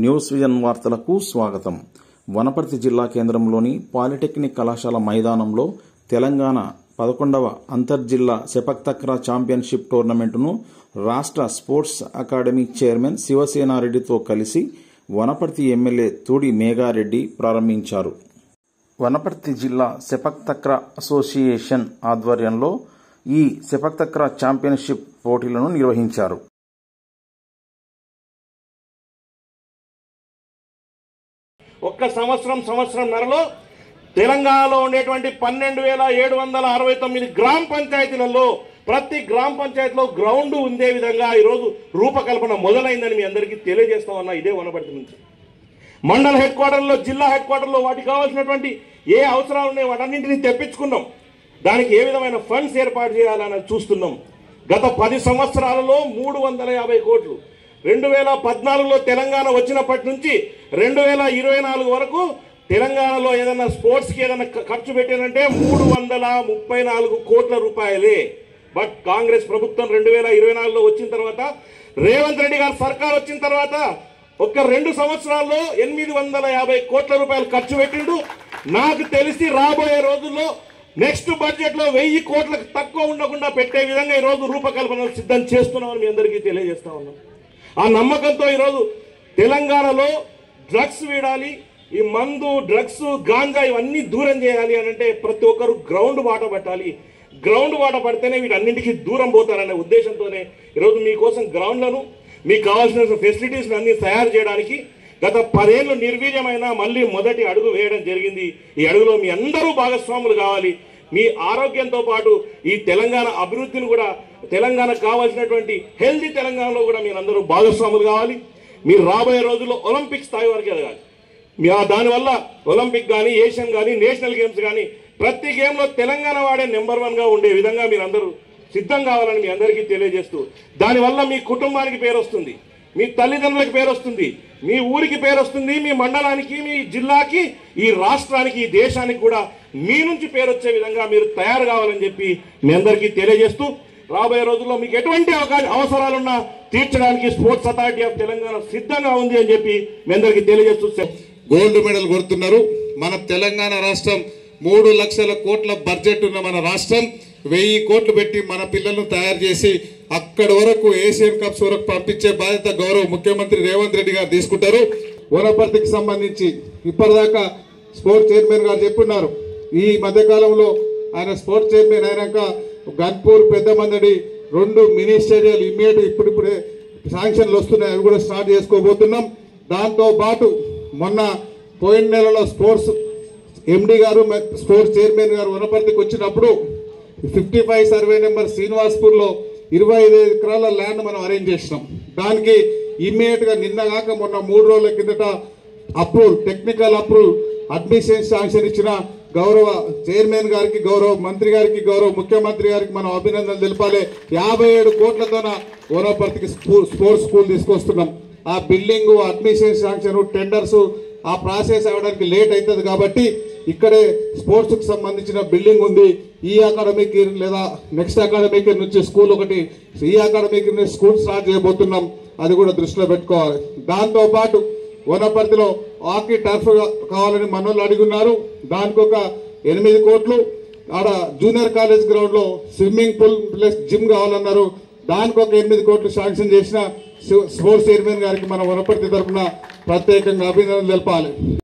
News vision వార్తలకు స్వాగతం. వనపర్తి జిల్లా కేంద్రంలోని పాలిటెక్నిక్ కళాశాల మైదానంలో తెలంగాణ 11వ అంతర్జిల్లా సెపక్ తక్రా ఛాంపియన్షిప్ టోర్నమెంటును రాష్ట్ర స్పోర్ట్స్ అకాడమీ చైర్మన్ శివసేనారెడ్డితో కలిసి వనపర్తి ఎమ్మెల్యే తూడి మేఘారెడ్డి ప్రారంభించారు. వనపర్తి జిల్లా సెపక్ తక్రా అసోసియేషన్ ఆధ్వర్యంలో ఈ సెపక్ తక్రా ఛాంపియన్షిప్ పోటీలను నిర్వహించారు. ఒక్క సంవత్సరంన్నరలో తెలంగాణలో ఉండేటువంటి 12,769 గ్రామ పంచాయతీలలో ప్రతి గ్రామ పంచాయతీలో గ్రౌండ్ ఉండే విధంగా ఈరోజు రూపకల్పన మొదలైందని మీ అందరికీ తెలియజేస్తా ఉన్నా. ఇదే వనపర్తి నుంచి మండల హెడ్ క్వార్టర్లో, జిల్లా హెడ్ క్వార్టర్లో వాటికి కావాల్సినటువంటి ఏ అవసరాలు ఉన్నాయో వాటన్నింటినీ తెప్పించుకున్నాం. దానికి ఏ విధమైన ఫండ్స్ ఏర్పాటు చేయాలని చూస్తున్నాం. గత 10 సంవత్సరాలలో 350 కోట్లు 2014లో తెలంగాణ వచ్చినప్పటి నుంచి 2024 వరకు తెలంగాణలో ఏదైనా స్పోర్ట్స్కి ఏదైనా ఖర్చు పెట్టారంటే 334 కోట్ల రూపాయలే. బట్ కాంగ్రెస్ ప్రభుత్వం 2024లో వచ్చిన తర్వాత, రేవంత్ రెడ్డి గారు సర్కార్ వచ్చిన తర్వాత ఒక్క 2 సంవత్సరాల్లో 850 కోట్ల రూపాయలు ఖర్చు పెట్టిండు. నాకు తెలిసి రాబోయే రోజుల్లో నెక్స్ట్ బడ్జెట్లో 1000 కోట్లకు తక్కువ ఉండకుండా పెట్టే విధంగా ఈరోజు రూపకల్పన సిద్ధం చేస్తున్నామని మీ అందరికీ తెలియజేస్తా ఉన్నాం. ఆ నమ్మకంతో ఈరోజు తెలంగాణలో డ్రగ్స్ వీడాలి, ఈ మందు, డ్రగ్స్, గాంజా ఇవన్నీ దూరం చేయాలి అని అంటే ప్రతి ఒక్కరు గ్రౌండ్ బాట పట్టాలి. గ్రౌండ్ బాట పడితేనే వీటన్నింటికీ దూరం పోతారనే ఉద్దేశంతోనే ఈరోజు మీకోసం గ్రౌండ్లను, మీకు కావాల్సిన ఫెసిలిటీస్ని అన్ని తయారు చేయడానికి గత 10 ఏళ్ళు నిర్వీర్యమైన మళ్ళీ మొదటి అడుగు వేయడం జరిగింది. ఈ అడుగులో మీ అందరూ భాగస్వాములు కావాలి. మీ ఆరోగ్యంతో పాటు ఈ తెలంగాణ అభివృద్ధిని కూడా, తెలంగాణకు కావాల్సినటువంటి హెల్దీ తెలంగాణలో కూడా మీరందరూ భాగస్వాములు కావాలి. మీరు రాబోయే రోజుల్లో ఒలింపిక్ స్థాయి వరకు ఎదగాలి. దానివల్ల ఒలింపిక్ కానీ, ఏషియన్ కానీ, నేషనల్ గేమ్స్ కానీ ప్రతి గేమ్లో తెలంగాణ వాడే నెంబర్ 1గా ఉండే విధంగా మీరందరూ సిద్ధం కావాలని మీ అందరికీ తెలియజేస్తూ, దానివల్ల మీ కుటుంబానికి పేరు వస్తుంది, మీ తల్లిదండ్రులకు పేరు వస్తుంది, మీ ఊరికి పేరు వస్తుంది, మీ మండలానికి, మీ జిల్లాకి, ఈ రాష్ట్రానికి, ఈ దేశానికి కూడా మీ నుంచి పేరు వచ్చే విధంగా మీరు తయారు కావాలని చెప్పి మీ అందరికీ తెలియజేస్తూ, రాబోయే రోజుల్లో మీకు ఎటువంటి అవసరాలున్నా తీర్చడానికి స్పోర్ట్స్ అథారిటీ ఆఫ్ తెలంగాణ సిద్ధంగా ఉంది అని చెప్పి మీ అందరికీ తెలియజేస్తూ గోల్డ్ మెడల్ కొడుతున్నారు. మన తెలంగాణ రాష్ట్రం 3 లక్షల కోట్ల బడ్జెట్ ఉన్న మన రాష్ట్రం 1000 కోట్లు పెట్టి మన పిల్లలను తయారు చేసి అక్కడి వరకు ఏషియన్ కప్స్ వరకు పంపించే బాధ్యత గౌరవ ముఖ్యమంత్రి రేవంత్ రెడ్డి గారు తీసుకుంటారు. వనపర్తికి సంబంధించి ఇప్పటిదాకా స్పోర్ట్స్ చైర్మన్ గారు చెప్పున్నారు. ఈ మధ్యకాలంలో ఆయన స్పోర్ట్స్ చైర్మన్ అయినాక గన్పూర్, పెద్దమందడి 2 మినీ స్టేడియాలు ఇమ్మీడియట్ ఇప్పుడిప్పుడే శాంక్షన్లు వస్తున్నాయి, అవి కూడా స్టార్ట్ చేసుకోబోతున్నాం. దాంతో పాటు మొన్న పోయిన నెలలో స్పోర్ట్స్ ఎండి గారు, స్పోర్ట్స్ చైర్మన్ గారు వనపర్తికి వచ్చినప్పుడు 55 సర్వే నెంబర్ శ్రీనివాస్పూర్లో 25 ఎకరాల ల్యాండ్ మనం అరేంజ్ చేసినాం. దానికి ఇమ్మీడియట్గా నిన్నగాక మొన్న 3 రోజుల కిందట approve, technical approve, admission sanction ఇచ్చిన గౌరవ చైర్మన్ గారికి, గౌరవ మంత్రి గారికి, గౌరవ ముఖ్యమంత్రి గారికి మనం అభినందనలు తెలపాలి. 57 కోట్లతోన వనపర్తికి స్పోర్ట్స్ స్కూల్ తీసుకొస్తున్నాం. ఆ బిల్డింగ్, అడ్మిషన్ శాంక్షన్, టెండర్స్ ఆ ప్రాసెస్ అవ్వడానికి లేట్ అవుతుంది కాబట్టి ఇక్కడే స్పోర్ట్స్ కు సంబంధించిన బిల్డింగ్ ఉంది. ఈ అకాడమిక్ లేదా నెక్స్ట్ అకాడమిక్ నుంచి స్కూల్ ఒకటి, ఈ అకాడమిక్ స్కూల్ స్టార్ట్ చేయబోతున్నాం. అది కూడా దృష్టిలో పెట్టుకోవాలి. దాంతో పాటు వనపర్తిలో హాకీ టర్ఫ్ కావాలని మనోళ్ళు అడుగున్నారు. దానికి ఒక 8 కోట్లు, ఆడ జూనియర్ కాలేజ్ గ్రౌండ్ లో స్విమ్మింగ్ పూల్ ప్లస్ జిమ్ కావాలన్నారు. దానికి ఒక 8 కోట్లు శాంక్షన్ చేసిన స్పోర్ట్స్ చైర్మన్ గారికి మన వనపర్తి తరఫున ప్రత్యేకంగా అభినందనలు తెలపాలి.